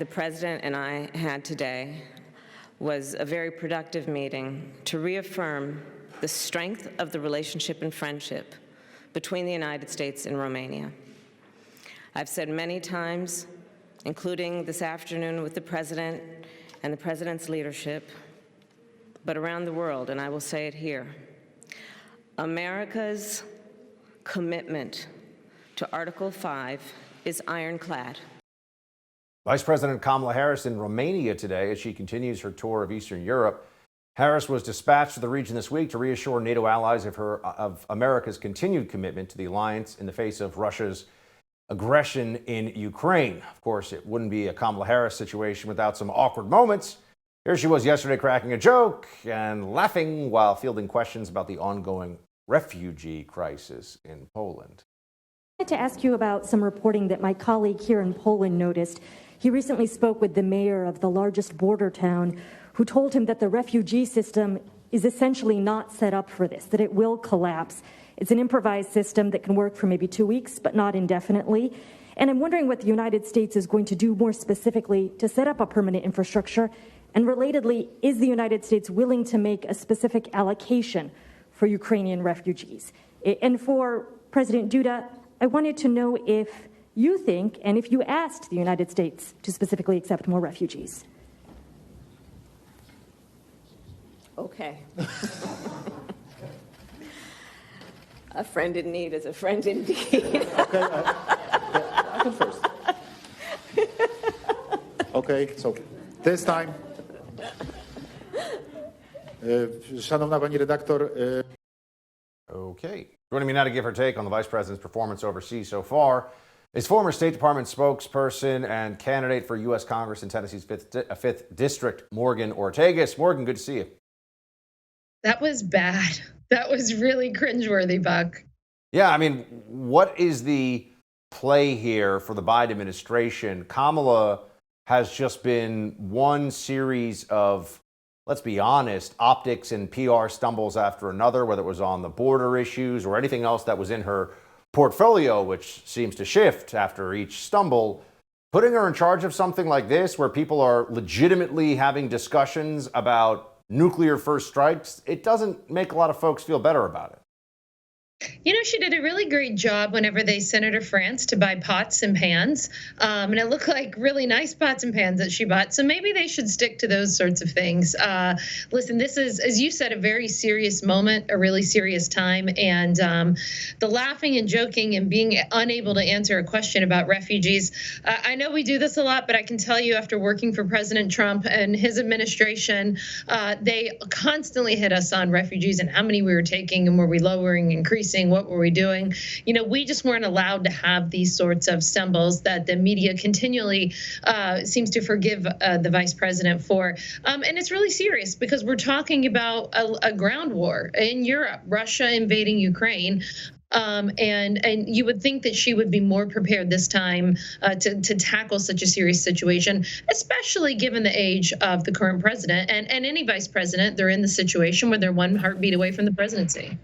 the President and I had today was a very productive meeting to reaffirm the strength of the relationship and friendship between the United States and Romania. I've said many times, including this afternoon with the President and the President's leadership, but around the world, and I will say it here, America's commitment to Article 5 is ironclad. Vice President Kamala Harris in Romania today as she continues her tour of Eastern Europe. Harris was dispatched to the region this week to reassure NATO allies of America's continued commitment to the alliance in the face of Russia's aggression in Ukraine. Of course, it wouldn't be a Kamala Harris situation without some awkward moments. Here she was yesterday cracking a joke and laughing while fielding questions about the ongoing refugee crisis in Poland. I wanted to ask you about some reporting that my colleague here in Poland noticed. He recently spoke with the mayor of the largest border town, who told him that the refugee system is essentially not set up for this, that it will collapse. It's an improvised system that can work for maybe 2 weeks, but not indefinitely. And I'm wondering what the United States is going to do more specifically to set up a permanent infrastructure. And relatedly, is the United States willing to make a specific allocation for Ukrainian refugees? And for President Duda, I wanted to know if you think, and if you asked the United States to specifically accept more refugees. Okay. A friend in need is a friend indeed. Okay, I can first. Okay, so this time. Szanowna pani redaktor. Okay. Joining me now to give her take on the Vice President's performance overseas so far is former State Department spokesperson and candidate for U.S. Congress in Tennessee's 5th District, Morgan Ortegus. Morgan, good to see you. That was bad. That was really cringeworthy, Buck. Yeah, I mean, what is the play here for the Biden administration? Kamala has just been one series of, let's be honest, optics and PR stumbles after another, whether it was on the border issues or anything else that was in her portfolio, which seems to shift after each stumble. Putting her in charge of something like this, where people are legitimately having discussions about nuclear first strikes, it doesn't make a lot of folks feel better about it. You know, she did a really great job whenever they sent her to France to buy pots and pans. And it looked like really nice pots and pans that she bought. So maybe they should stick to those sorts of things. Listen, this is, as you said, a very serious moment, a really serious time. And the laughing and joking and being unable to answer a question about refugees. I know we do this a lot, but I can tell you after working for President Trump and his administration, they constantly hit us on refugees and how many we were taking and were we lowering, increasing. What were we doing? You know, we just weren't allowed to have these sorts of stumbles that the media continually seems to forgive the vice president for. And it's really serious because we're talking about a ground war in Europe, Russia invading Ukraine. And you would think that she would be more prepared this time to tackle such a serious situation, especially given the age of the current president and any vice president. They're in the situation where they're one heartbeat away from the presidency.